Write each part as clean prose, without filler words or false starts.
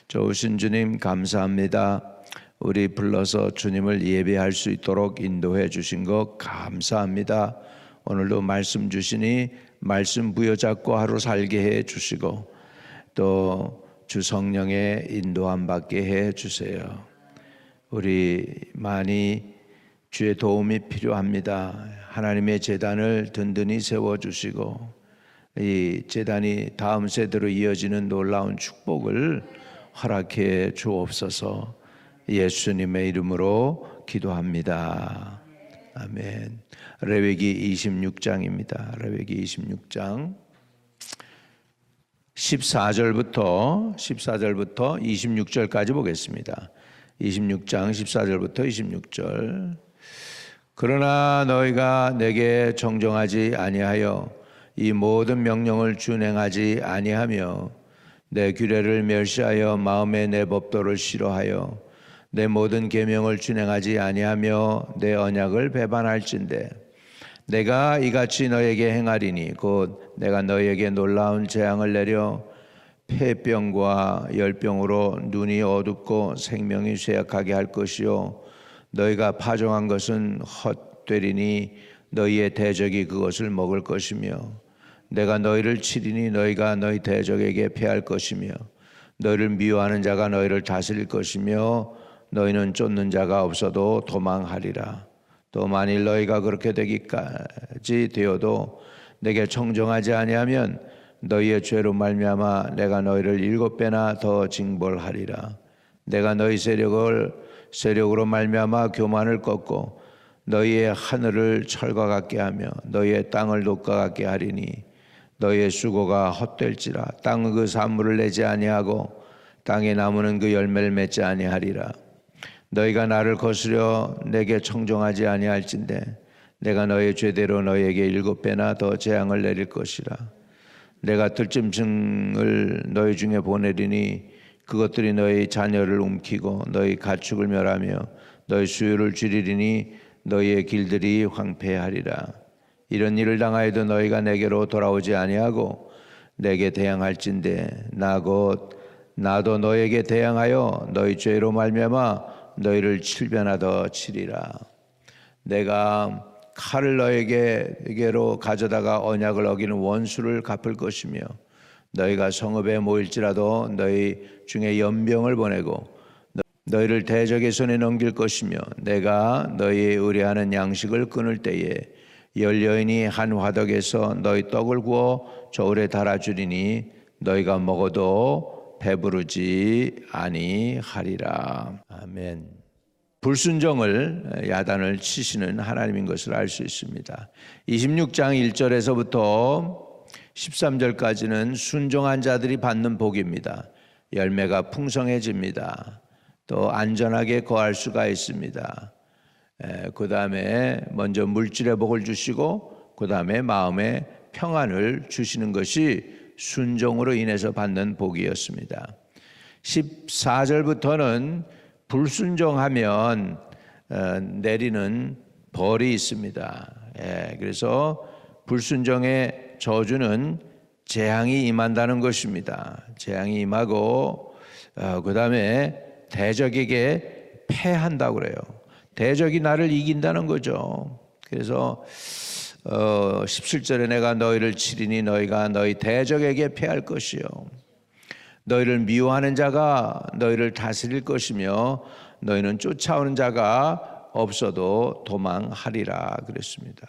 좋으신 주님 감사합니다. 우리 불러서 주님을 예배할 수 있도록 인도해 주신 것 감사합니다. 오늘도 말씀 주시니 말씀 부여잡고 하루 살게 해 주시고 또 주 성령의 인도함 받게 해 주세요. 우리 많이 주의 도움이 필요합니다. 하나님의 제단을 든든히 세워주시고 이 제단이 다음 세대로 이어지는 놀라운 축복을 허락해 주옵소서. 예수님의 이름으로 기도합니다. 아멘. 레위기 26장입니다. 레위기 26장 14절부터 26절까지 보겠습니다. 26장 14절부터 26절. 그러나 너희가 내게 정정하지 아니하여 이 모든 명령을 준행하지 아니하며 내 규례를 멸시하여 마음에 내 법도를 싫어하여 내 모든 계명을 준행하지 아니하며 내 언약을 배반할진대 내가 이같이 너에게 행하리니 곧 내가 너에게 놀라운 재앙을 내려 폐병과 열병으로 눈이 어둡고 생명이 쇠약하게 할 것이요 너희가 파종한 것은 헛되리니 너희의 대적이 그것을 먹을 것이며 내가 너희를 치리니 너희가 너희 대적에게 패할 것이며 너희를 미워하는 자가 너희를 다스릴 것이며 너희는 쫓는 자가 없어도 도망하리라. 또 만일 너희가 그렇게 되기까지 되어도 내게 청정하지 아니하면 너희의 죄로 말미암아 내가 너희를 7배나 더 징벌하리라. 내가 너희 세력으로 말미암아 교만을 꺾고 너희의 하늘을 철과 같게 하며 너희의 땅을 녹과 같게 하리니 너희의 수고가 헛될지라. 땅은 그 산물을 내지 아니하고 땅의 나무는 그 열매를 맺지 아니하리라. 너희가 나를 거스려 내게 청정하지 아니할진대 내가 너희 죄대로 너희에게 7배나 더 재앙을 내릴 것이라. 내가 들짐승을 너희 중에 보내리니 그것들이 너희 자녀를 움키고 너희 가축을 멸하며 너희 수요를 줄이리니 너희의 길들이 황폐하리라. 이런 일을 당하여도 너희가 내게로 돌아오지 아니하고 내게 대항할진대 나 곧 나도 너에게 대항하여 너희 죄로 말미암아 너희를 7배나 더 치리라. 내가 칼을 너에게로 가져다가 언약을 어기는 원수를 갚을 것이며 너희가 성읍에 모일지라도 너희 중에 연병을 보내고 너희를 대적의 손에 넘길 것이며 내가 너희 의뢰하는 양식을 끊을 때에 열 여인이 한 화덕에서 너희 떡을 구워 저울에 달아주리니 너희가 먹어도 배부르지 아니하리라. 아멘. 불순종을 야단을 치시는 하나님인 것을 알 수 있습니다. 26장 1절에서부터 13절까지는 순종한 자들이 받는 복입니다. 열매가 풍성해집니다. 또 안전하게 거할 수가 있습니다. 그 다음에 먼저 물질의 복을 주시고 그 다음에 마음의 평안을 주시는 것이 순종으로 인해서 받는 복이었습니다. 14절부터는 불순종하면 내리는 벌이 있습니다. 그래서 불순종의 저주는 재앙이 임한다는 것입니다. 재앙이 임하고 그 다음에 대적에게 패한다고 그래요. 대적이 나를 이긴다는 거죠. 그래서 17절에 내가 너희를 치리니 너희가 너희 대적에게 패할 것이요 너희를 미워하는 자가 너희를 다스릴 것이며 너희는 쫓아오는 자가 없어도 도망하리라 그랬습니다.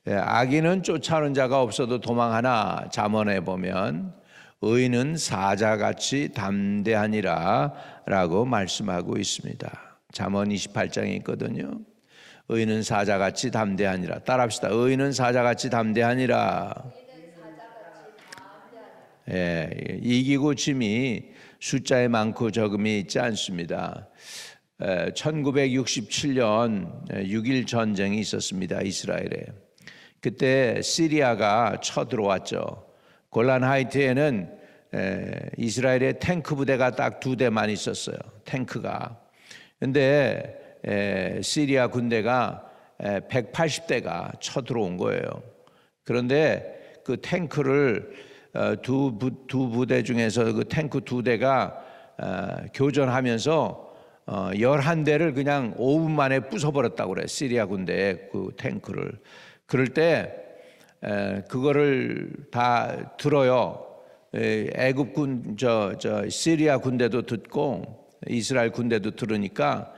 악인은 쫓아오는 자가 없어도 도망하나 잠언에 보면 의인은 사자같이 담대하니라 라고 말씀하고 있습니다. 잠언 28장에 있거든요. 의인은 사자같이 담대하니라. 따라합시다. 의인은 사자같이 담대하니라. 이기고 짐이 숫자에 많고 적음이 있지 않습니다. 1967년 6.1 전쟁이 있었습니다. 이스라엘에. 그때 시리아가 쳐들어왔죠. 골란 하이트에는 이스라엘의 탱크 부대가 딱 2대만 있었어요. 탱크가. 근데 시리아 군대가 180대가 쳐들어온 거예요. 그런데 그 탱크를 두 부대 중에서 그 탱크 2대가 교전하면서 11대를 그냥 5분 만에 부숴버렸다고 그래. 시리아 군대 그 탱크를. 그럴 때 그거를 다 들어요. 애굽군 시리아 군대도 듣고 이스라엘 군대도 들으니까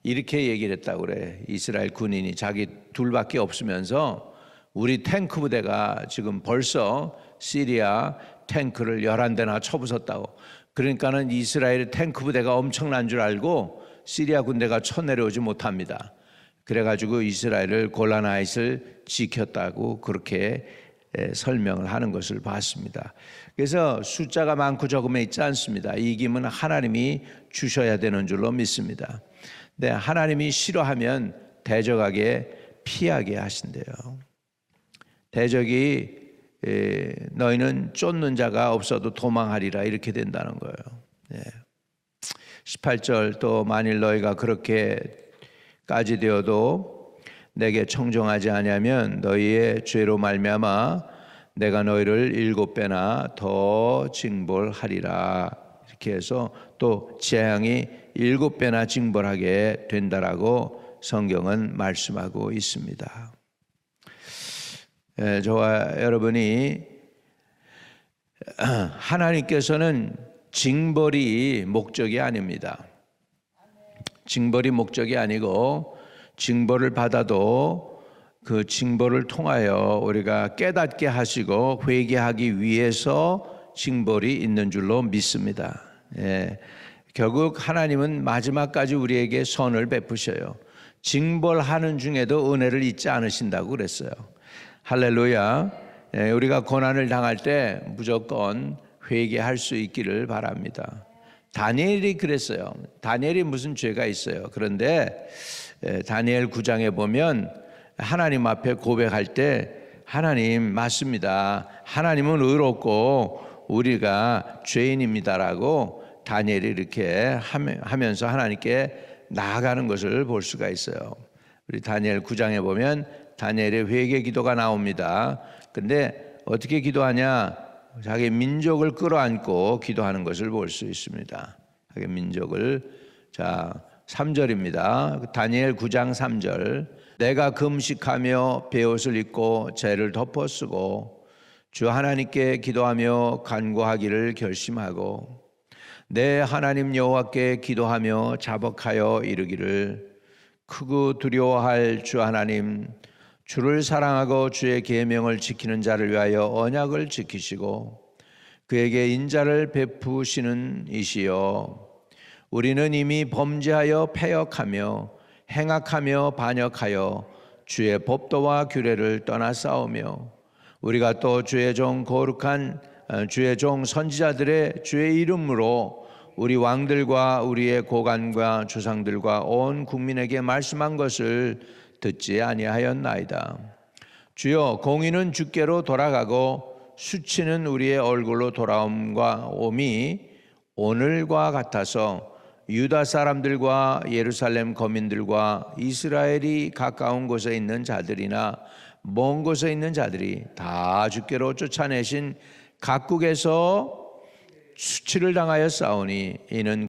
이렇게 얘기를 했다고 그래. 이스라엘 군인이 자기 둘밖에 없으면서 우리 탱크 부대가 지금 벌써 시리아 탱크를 11대나 쳐부쉈다고. 그러니까는 이스라엘 탱크 부대가 엄청난 줄 알고 시리아 군대가 쳐내려오지 못합니다. 그래가지고 이스라엘을 골라나잇을 지켰다고 그렇게 설명을 하는 것을 봤습니다. 그래서 숫자가 많고 적음에 있지 않습니다. 이김은 하나님이 주셔야 되는 줄로 믿습니다. 근데 하나님이 싫어하면 대적에게 피하게 하신대요. 대적이 너희는 쫓는 자가 없어도 도망하리라 이렇게 된다는 거예요. 18절 또 만일 너희가 그렇게까지 되어도 내게 청종하지 아니하면 너희의 죄로 말미암아 내가 너희를 7배나 더 징벌하리라. 이렇게 해서 또 재앙이 7배나 징벌하게 된다라고 성경은 말씀하고 있습니다. 저와 여러분이 하나님께서는 징벌이 목적이 아닙니다. 징벌이 목적이 아니고 징벌을 받아도 그 징벌을 통하여 우리가 깨닫게 하시고 회개하기 위해서 징벌이 있는 줄로 믿습니다. 결국 하나님은 마지막까지 우리에게 선을 베푸셔요. 징벌하는 중에도 은혜를 잊지 않으신다고 그랬어요. 할렐루야. 우리가 고난을 당할 때 무조건 회개할 수 있기를 바랍니다. 다니엘이 그랬어요. 다니엘이 무슨 죄가 있어요. 그런데 다니엘 9장에 보면 하나님 앞에 고백할 때 하나님 맞습니다. 하나님은 의롭고 우리가 죄인입니다라고 다니엘이 이렇게 하면서 하나님께 나아가는 것을 볼 수가 있어요. 우리 다니엘 9장에 보면 다니엘의 회개 기도가 나옵니다. 근데 어떻게 기도하냐? 자기 민족을 끌어안고 기도하는 것을 볼 수 있습니다. 자기 민족을. 자, 3절입니다. 다니엘 9장 3절. 내가 금식하며 베옷을 입고 죄를 덮어 쓰고 주 하나님께 기도하며 간구하기를 결심하고 내 하나님 여호와께 기도하며 자복하여 이르기를 크고 두려워할 주 하나님, 주를 사랑하고 주의 계명을 지키는 자를 위하여 언약을 지키시고 그에게 인자를 베푸시는 이시여, 우리는 이미 범죄하여 패역하며 행악하며 반역하여 주의 법도와 규례를 떠나 싸우며 우리가 또 주의 종 거룩한 주의 종 선지자들의 주의 이름으로 우리 왕들과 우리의 고관과 조상들과 온 국민에게 말씀한 것을 듣지 아니하였나이다. 주여, 공의는 주께로 돌아가고 수치는 우리의 얼굴로 돌아옴과 옴이 오늘과 같아서 유다 사람들과 예루살렘 거민들과 이스라엘이 가까운 곳에 있는 자들이나 먼 곳에 있는 자들이 다 주께로 쫓아내신 각국에서 수치를 당하여 싸우니 이는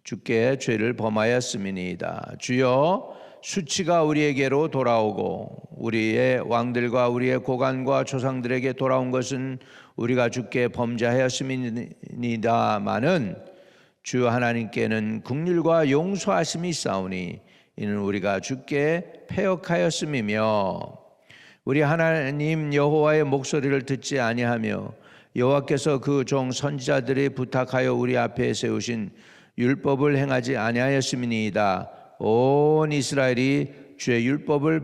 주께 죄를 범하였음이니이다. 주여, 수치가 우리에게로 돌아오고 우리의 왕들과 우리의 고관과 조상들에게 돌아온 것은 우리가 주께 범죄하였음이니다마는 주 하나님께는 긍휼과 용서하심이 있사오니 이는 우리가 주께 패역하였음이며 우리 하나님 여호와의 목소리를 듣지 아니하며 여호와께서 그 종 선지자들이 부탁하여 우리 앞에 세우신 율법을 행하지 아니하였음이니이다. 온 이스라엘이 주의 율법을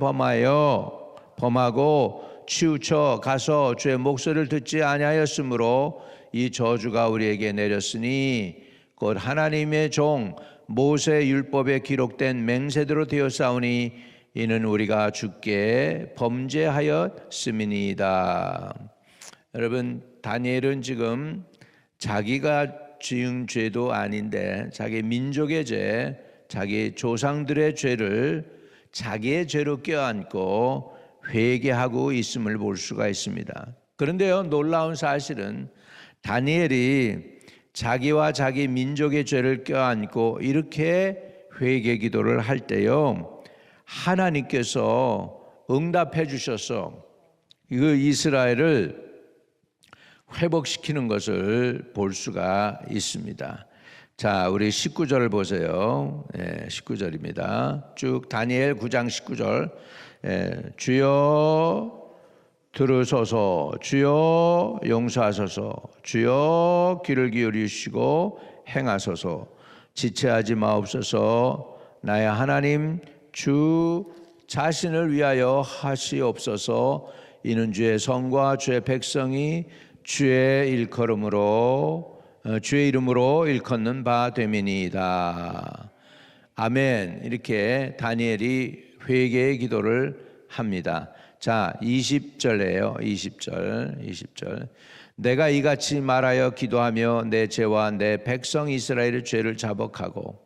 범하고 치우쳐 가서 주의 목소리를 듣지 아니하였으므로 이 저주가 우리에게 내렸으니 곧 하나님의 종 모세 율법에 기록된 맹세대로 되었사오니 이는 우리가 주께 범죄하였음이니이다. 여러분, 다니엘은 지금 자기가 지은 죄도 아닌데 자기 민족의 죄, 자기 조상들의 죄를 자기의 죄로 껴안고 회개하고 있음을 볼 수가 있습니다. 그런데요, 놀라운 사실은 다니엘이 자기와 자기 민족의 죄를 껴안고 이렇게 회개 기도를 할 때요, 하나님께서 응답해 주셔서 그 이스라엘을 회복시키는 것을 볼 수가 있습니다. 자, 우리 19절을 보세요. 19절입니다. 쭉 다니엘 9장 19절. 주여 들으소서, 주여 용서하소서, 주여 귀를 기울이시고 행하소서, 지체하지 마옵소서. 나의 하나님 주 자신을 위하여 하시옵소서. 이는 주의 성과 주의 백성이 주의 일컬음으로 주의 이름으로 일컫는 바 됨이니이다. 아멘. 이렇게 다니엘이 회개의 기도를 합니다. 자, 20절이에요. 20절. 내가 이같이 말하여 기도하며 내 죄와 내 백성 이스라엘의 죄를 자복하고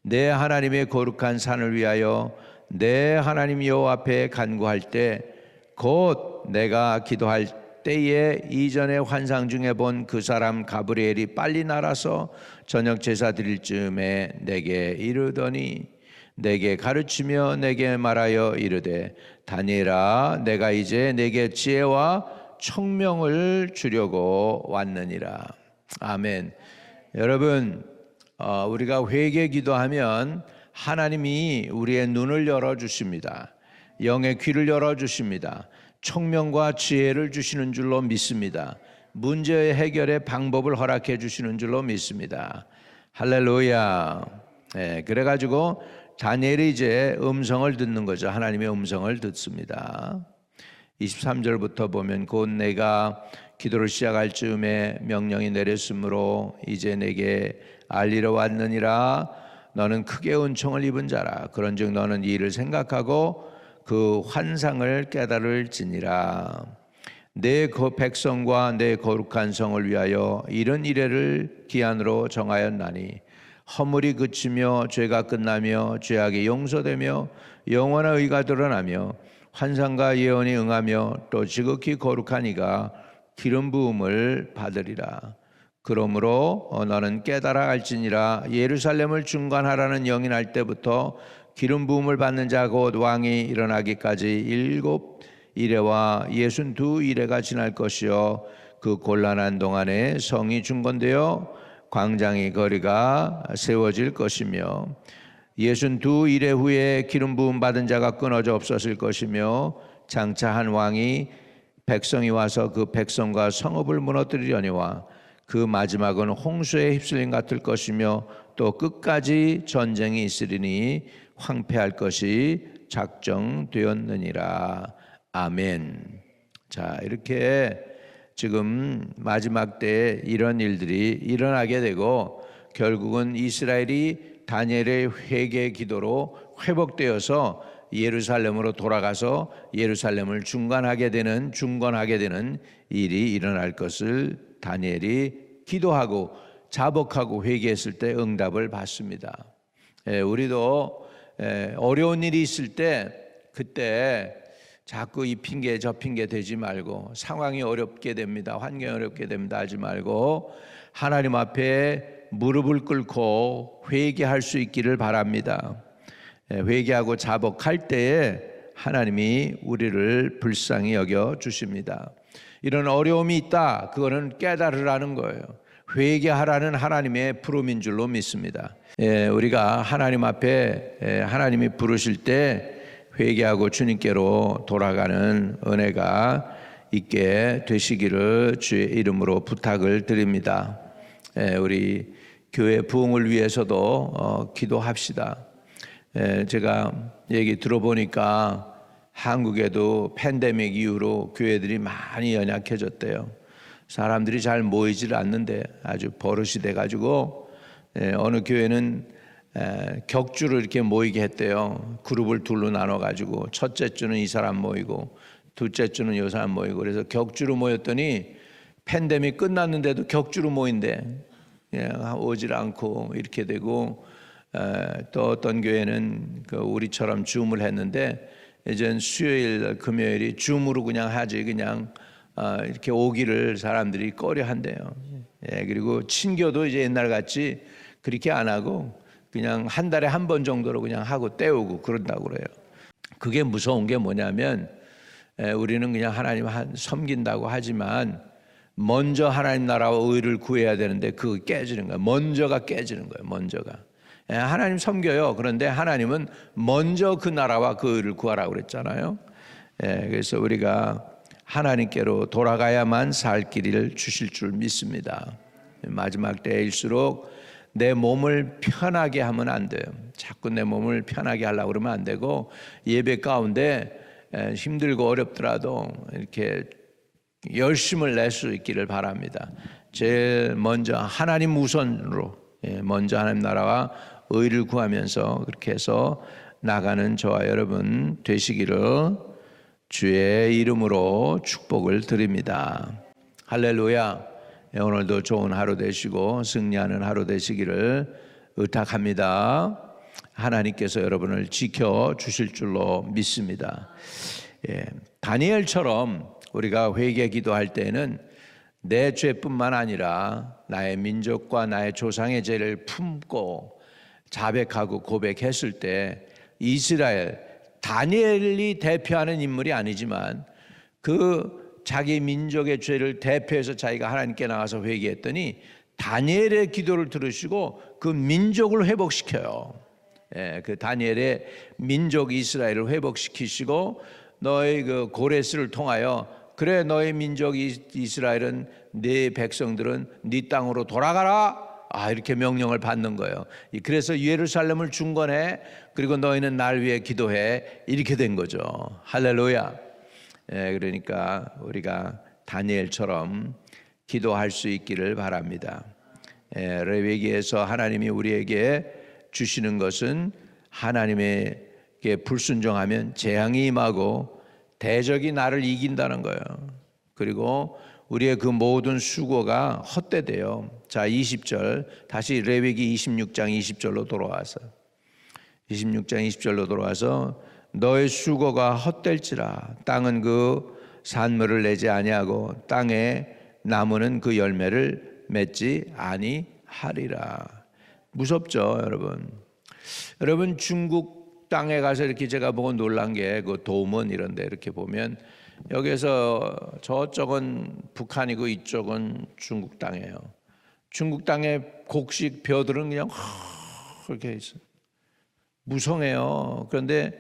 내 하나님의 거룩한 산을 위하여 내 하나님 여호와 앞에 간구할 때 곧 내가 기도할 때에 이전에 환상 중에 본 그 사람 가브리엘이 빨리 날아서 저녁 제사 드릴 즈음에 내게 이르더니 내게 가르치며 내게 말하여 이르되 다니엘아, 내가 이제 내게 지혜와 총명을 주려고 왔느니라. 아멘. 여러분, 우리가 회개 기도하면 하나님이 우리의 눈을 열어주십니다. 영의 귀를 열어주십니다. 총명과 지혜를 주시는 줄로 믿습니다. 문제의 해결의 방법을 허락해 주시는 줄로 믿습니다. 할렐루야. 그래가지고 다니엘이 이제 음성을 듣는 거죠. 하나님의 음성을 듣습니다. 23절부터 보면 곧 내가 기도를 시작할 즈음에 명령이 내렸으므로 이제 내게 알리러 왔느니라. 너는 크게 은총을 입은 자라. 그런즉 너는 이 일을 생각하고 그 환상을 깨달을지니라. 내 백성과 내 거룩한 성을 위하여 이런 이래를 기한으로 정하였나니 허물이 그치며 죄가 끝나며 죄악이 용서되며 영원한 의가 드러나며 환상과 예언이 응하며 또 지극히 거룩한 이가 기름 부음을 받으리라. 그러므로 너는 깨달아 알지니라. 예루살렘을 중건하라는 영이 날 때부터 기름 부음을 받는 자 곧 왕이 일어나기까지 7 이레와 62 이레가 지날 것이요 그 곤란한 동안에 성이 중건되어 광장의 거리가 세워질 것이며 62 이레 후에 기름 부음 받은 자가 끊어져 없었을 것이며 장차 한 왕이 백성이 와서 그 백성과 성읍을 무너뜨리려니와 그 마지막은 홍수에 휩쓸림 같을 것이며 또 끝까지 전쟁이 있으리니 황폐할 것이 작정되었느니라. 아멘. 자, 이렇게 지금 마지막 때에 이런 일들이 일어나게 되고 결국은 이스라엘이 다니엘의 회개 기도로 회복되어서 예루살렘으로 돌아가서 예루살렘을 중건하게 되는 일이 일어날 것을 다니엘이 기도하고 자복하고 회개했을 때 응답을 받습니다. 우리도 어려운 일이 있을 때 그때 자꾸 이 핑계 저 핑계 대지 말고 상황이 어렵게 됩니다. 환경이 어렵게 됩니다. 하지 말고 하나님 앞에 무릎을 꿇고 회개할 수 있기를 바랍니다. 회개하고 자복할 때에 하나님이 우리를 불쌍히 여겨 주십니다. 이런 어려움이 있다. 그거는 깨달으라는 거예요. 회개하라는 하나님의 부름인 줄로 믿습니다. 우리가 하나님 앞에 하나님이 부르실 때 회개하고 주님께로 돌아가는 은혜가 있게 되시기를 주의 이름으로 부탁을 드립니다. 우리 교회 부흥을 위해서도 기도합시다. 제가 얘기 들어보니까 한국에도 팬데믹 이후로 교회들이 많이 연약해졌대요. 사람들이 잘 모이질 않는데 아주 버릇이 돼가지고 어느 교회는 격주로 이렇게 모이게 했대요. 그룹을 둘로 나눠가지고 첫째 주는 이 사람 모이고 둘째 주는 이 사람 모이고 그래서 격주로 모였더니 팬데믹 끝났는데도 격주로 모인대. 오질 않고 이렇게 되고 또 어떤 교회는 우리처럼 줌을 했는데 이젠 수요일 금요일이 줌으로 그냥 하지 그냥 이렇게 오기를 사람들이 꺼려한대요. 그리고 친교도 이제 옛날 같이 그렇게 안 하고 그냥 한 달에 한 번 정도로 그냥 하고 때우고 그런다고 그래요. 그게 무서운 게 뭐냐면 우리는 그냥 하나님 섬긴다고 하지만 먼저 하나님 나라와 의를 구해야 되는데 그거 깨지는 거예요. 먼저가 깨지는 거예요. 먼저가. 하나님 섬겨요. 그런데 하나님은 먼저 그 나라와 그 의를 구하라고 그랬잖아요. 그래서 우리가 하나님께로 돌아가야만 살 길을 주실 줄 믿습니다. 마지막 때일수록 내 몸을 편하게 하면 안 돼요. 자꾸 내 몸을 편하게 하려고 그러면 안 되고 예배 가운데 힘들고 어렵더라도 이렇게 열심을 낼 수 있기를 바랍니다. 제일 먼저 하나님 우선으로 먼저 하나님 나라와 의를 구하면서 그렇게 해서 나가는 저와 여러분 되시기를 주의 이름으로 축복을 드립니다. 할렐루야. 오늘도 좋은 하루 되시고 승리하는 하루 되시기를 의탁합니다. 하나님께서 여러분을 지켜주실 줄로 믿습니다. 다니엘처럼 우리가 회개 기도할 때는 내 죄뿐만 아니라 나의 민족과 나의 조상의 죄를 품고 자백하고 고백했을 때 이스라엘, 다니엘이 대표하는 인물이 아니지만 그 자기 민족의 죄를 대표해서 자기가 하나님께 나가서 회개했더니 다니엘의 기도를 들으시고 그 민족을 회복시켜요. 그 다니엘의 민족 이스라엘을 회복시키시고 너의 그 고레스를 통하여 그래 너의 민족 이스라엘은 네 백성들은 네 땅으로 돌아가라. 이렇게 명령을 받는 거예요. 그래서 예루살렘을 중건해. 그리고 너희는 날 위해 기도해. 이렇게 된 거죠. 할렐루야. 그러니까 우리가 다니엘처럼 기도할 수 있기를 바랍니다. 레위기에서 하나님이 우리에게 주시는 것은 하나님에게 불순종하면 재앙이 임하고 대적이 나를 이긴다는 거예요. 그리고 우리의 그 모든 수고가 헛되대요. 자, 20절 다시 레위기 26장 20절로 돌아와서 26장 20절로 돌아와서 너의 수고가 헛될지라 땅은 그 산물을 내지 아니하고 땅에 나무는 그 열매를 맺지 아니하리라. 무섭죠, 여러분. 여러분 중국 땅에 가서 이렇게 제가 보고 놀란 게 그 도문 이런 데 이렇게 보면 여기서 저쪽은 북한이고 이쪽은 중국 땅이에요. 중국 땅의 곡식 벼들은 그냥 이렇게 있어요. 무성해요. 그런데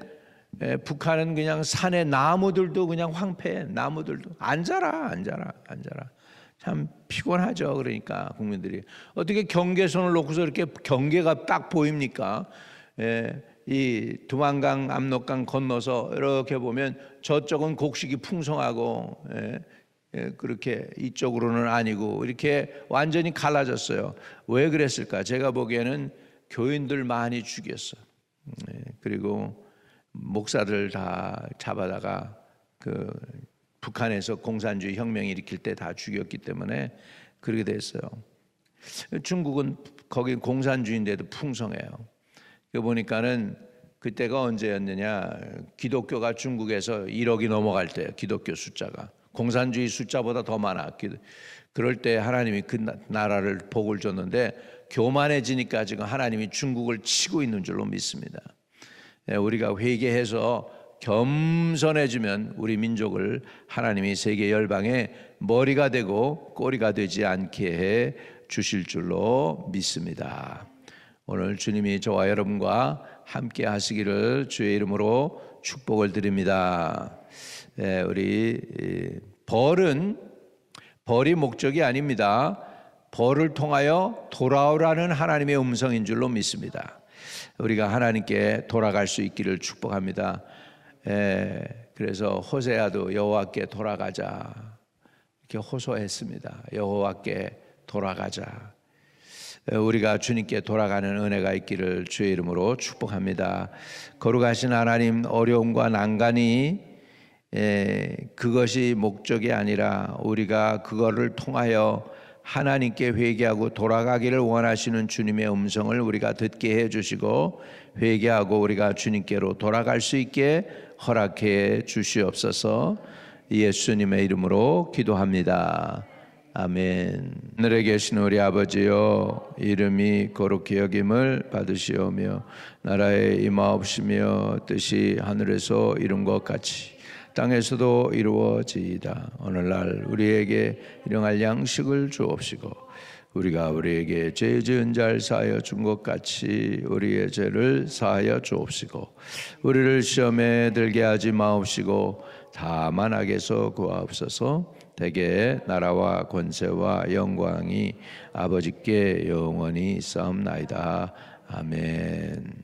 북한은 그냥 산의 나무들도 그냥 황폐해. 나무들도 안 자라. 참 피곤하죠. 그러니까 국민들이 어떻게 경계선을 놓고서 이렇게 경계가 딱 보입니까? 이 두만강, 압록강 건너서 이렇게 보면 저쪽은 곡식이 풍성하고 그렇게 이쪽으로는 아니고 이렇게 완전히 갈라졌어요. 왜 그랬을까? 제가 보기에는 교인들 많이 죽였어. 그리고 목사들 다 잡아다가 그 북한에서 공산주의 혁명 일으킬 때 다 죽였기 때문에 그렇게 됐어요. 중국은 거기 공산주의인데도 풍성해요. 그 보니까는 그때가 언제였느냐? 기독교가 중국에서 1억이 넘어갈 때 기독교 숫자가 공산주의 숫자보다 더 많아. 그럴 때 하나님이 그 나라를 복을 줬는데 교만해지니까 지금 하나님이 중국을 치고 있는 줄로 믿습니다. 우리가 회개해서 겸손해지면 우리 민족을 하나님이 세계 열방의 머리가 되고 꼬리가 되지 않게 해 주실 줄로 믿습니다. 오늘 주님이 저와 여러분과 함께 하시기를 주의 이름으로 축복을 드립니다. 우리 벌이 목적이 아닙니다. 벌을 통하여 돌아오라는 하나님의 음성인 줄로 믿습니다. 우리가 하나님께 돌아갈 수 있기를 축복합니다. 그래서 호세아도 여호와께 돌아가자 이렇게 호소했습니다. 여호와께 돌아가자. 우리가 주님께 돌아가는 은혜가 있기를 주의 이름으로 축복합니다. 거룩하신 하나님, 어려움과 난간이 그것이 목적이 아니라 우리가 그거를 통하여 하나님께 회개하고 돌아가기를 원하시는 주님의 음성을 우리가 듣게 해주시고 회개하고 우리가 주님께로 돌아갈 수 있게 허락해 주시옵소서. 예수님의 이름으로 기도합니다. 아멘. 하늘에 계신 우리 아버지여, 이름이 거룩히 여김을 받으시오며 나라에 임하옵시며 뜻이 하늘에서 이룬 것 같이 땅에서도 이루어지이다. 오늘날 우리에게 일용할 양식을 주옵시고 우리가 우리에게 죄 지은 자를 사하여 준 것 같이 우리의 죄를 사하여 주옵시고 우리를 시험에 들게 하지 마옵시고 다만 악에서 구하옵소서. 대개 나라와 권세와 영광이 아버지께 영원히 있사옵나이다. 아멘.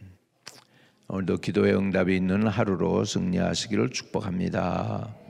오늘도 기도의 응답이 있는 하루로 승리하시기를 축복합니다.